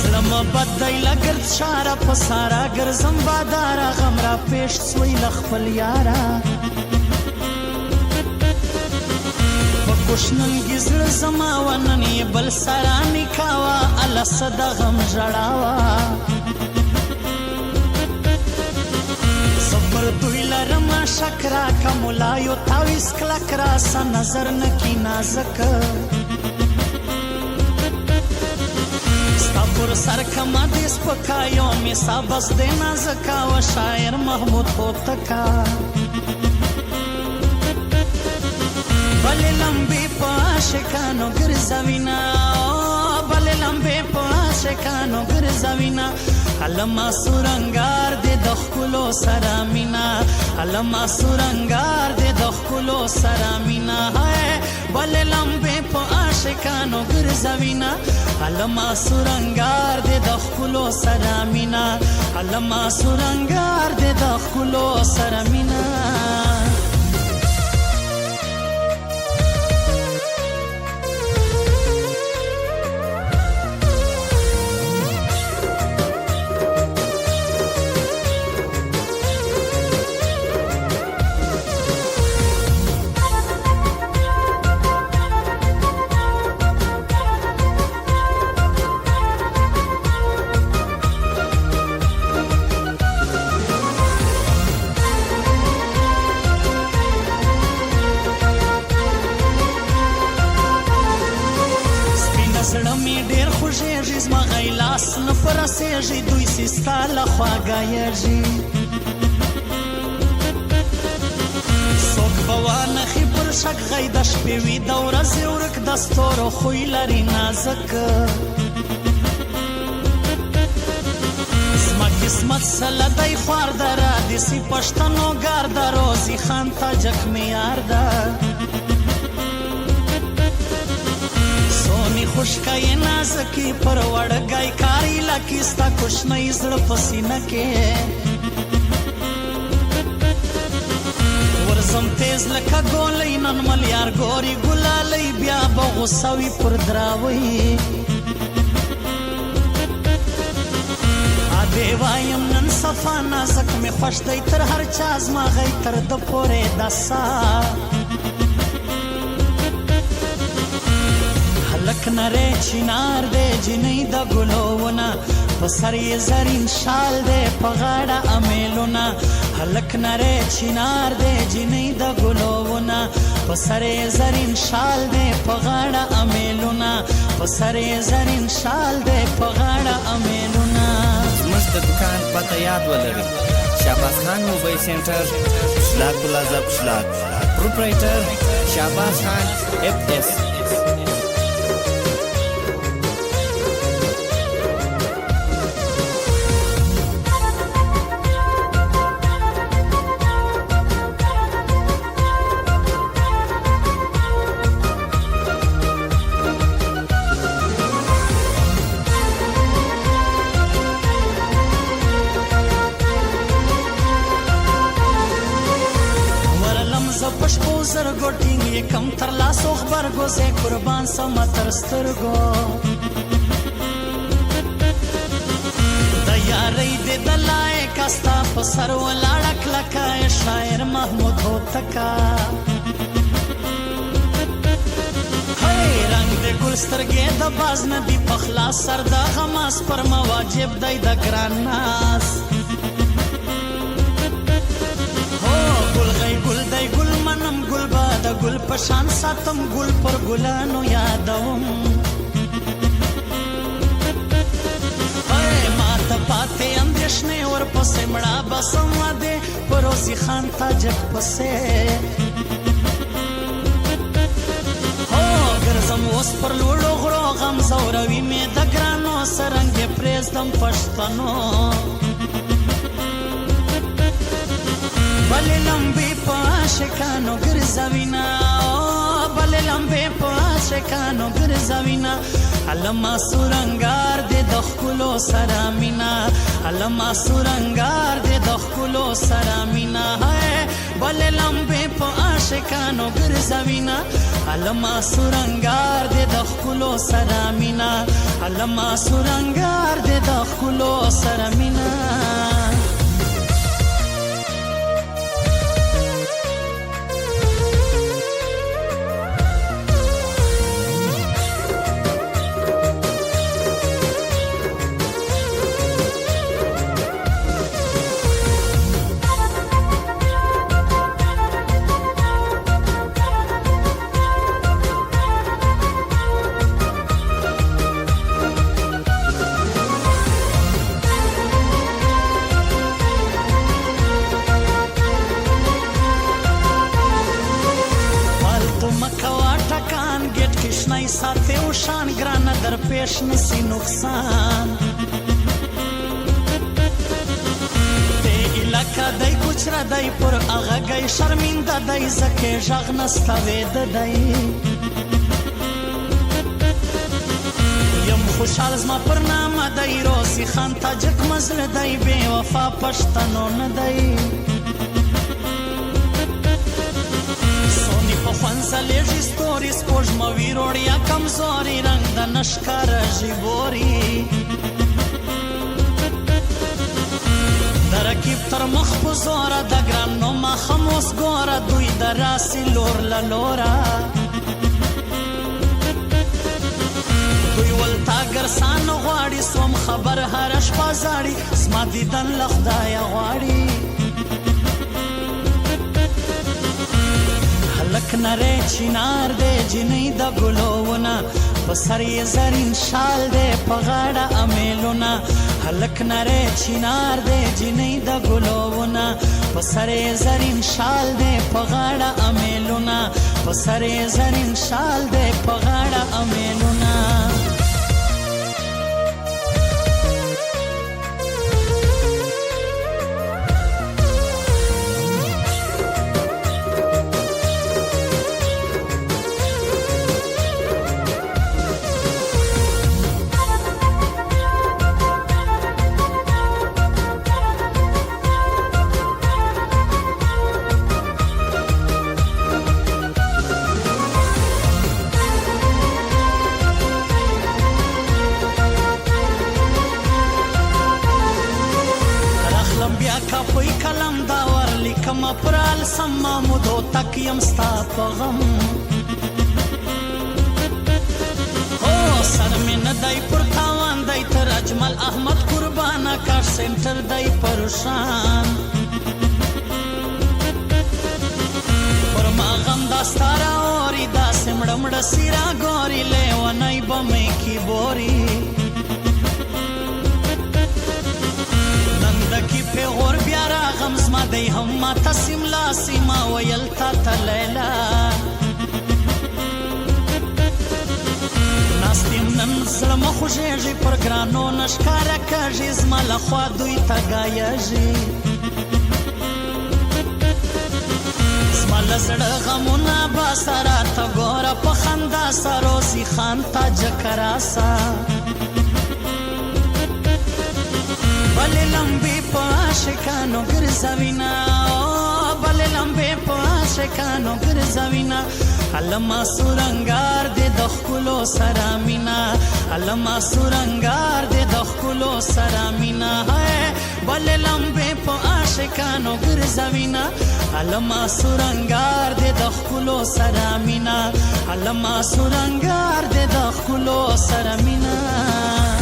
زلم بدای لګرد شاره په سارا ګرځم باداره غم را پیش سوی لخپل یاره په کوشنلګي زړه زما ونن یې بل سره نکاوه الله صدا غم ژړاوه صبر دوی لرم شکرا کمولایو تاویس کلک راسه نظر نکی نازک پر سر کما دیس پکایو می سابس دینا زکا و شاعر محمود ہوتکا بلی لمبی پاشکانو گرزوینا بلی لمبی پاشکانو گرزوینا علما سورنگار دی دخکلو سرامینا علما سورنگار دی دخکلو سرامینا بلی لمبی پاشکانو گرزوینا علما سورنگار دی دخکلو سرامینا علما سورنگار دی دخکلو سرامینا زما غیلاس نه پرسېږي دوی سستا له خواږایږي څوک به وانخي پر شک غی د شپې وي د ورځې ورک د ستورو خوی لري نازک زما قسمت سله دی خوار ده رادسي پښتنو ګار ده روزي خان تاجک معیار ده خوشکای نازکی پر وړګای کاری لکی ستا کوشنۍ زړه پسینه کې ورزم تیز لکه ګولۍ نن ملیار ګوري ګلالۍ بیا به غوسه وي پر دراوۍ ادې وایم نن صفا نازک مې خوښ دی تر هر چا زما غی تر د پورې دسا لک نره چینار دے جنی دا گلوونا پسر یہ زرین شال دے پغاڑا امیلونا لک نره چینار دے جنی دا گلوونا پسر یہ زرین شال دے پغاڑا امیلونا پسر یہ زرین شال دے پغاڑا امیلونا مست دکان پتہ یاد ولري شاباس خان موبایل سنټر شلاک پلازا شلاک پروپرایټر شاباس خان اف اس پشپو زرگو ٹینگی کم تر لاسو خبرگو سے قربان سما تر سترگو دیاری دی دلائے کستا پسر و لڑک لکائے شاعر محمود ہوتکا رنگ دی گل سترگی دا باز ندی پخلا سر دا غماس پر مواجب دی دا گران ناس گل دی گل منم گل باد گل پشان ساتم گل پر گلانو یادوم ماته پاتے اندیشنے ور پسے مڑا بسم دے پروسی خان تاجک پسے گرزم اوس پر لوڑو غرو غم زوروی می دگرانو سرنگ پریزدم پشتنو بلی لمبی پاشکانو گرزوینا بلی لمبی پاشکانو گرزوینا علما سورنگار دی دخکلو سرامینا علما سورنګار دې د ښکلو سره مینا ہے بلې لمبې په عاشقانو ګرځوینا علما سورنګار دې د ښکلو سره مینا علما سورنګار دې د ښکلو سره مینا ساته او شان ګرانه در پیش نسی نقصان ته الکه دای کوچرا دای پر هغه گئی شرمنده دای زکه ژغ نستا وید دای یم خوشحال زما پر نامه دای روزی خان تاجک مزل دای بے وفا پښتنو نه دای Залежи стори спожмави роड़िया कमजोरी रंग द नशकार जिबोरी درکیب تر مخ بزورا د ګرانو ما خموس ګورا دوی دراسی لور لورا دوی ولتا ګرسان غواړي سوم خبر هرش بازاري سما دیدن لخدای غواړي لک نره چینار دے جنی دا گلوونا پسر یہ زرین شال دے پغاڑا امیلونا لک نره چینار دے جنی دا گلوونا پسر یہ زرین شال دے پغاڑا امیلونا پسر یہ زرین شال دے پغاڑا امیلونا کاپوی کلم دا ورلی کم پرال سما مدو تک یم ستا پغم او سر می ندای پر تاوان دای تر اجمل احمد قربانا کار سنٹر دای پرشان پر ما غم داستارا اوری دا سمڑمڑ سیرا گوری لیوانای بمی کی بوری کی په غور بیا راغم زما دی هم ما تسیم لاسی ما ویل تا لیلا ناستیم نن زړه مه خوږېږي پر ګرانو نه ښکاره کږي زما لخوا دوی ته ګایږي زما له زړه غمونه باسه راته ګوره په خندا سه روزي خان تاجک راسه بلې لمبې په عاشقانو ګرځوینا بلې لمبې په عاشقانو ګرځوینا علما سورنګار دې د ښکلو سره مینا علما سورنګار دې د ښکلو سره مینا ہے بلې لمبې په عاشقانو ګرځوینا علما سورنګار دې د ښکلو سره مینا علما سورنګار دې د ښکلو سره مینا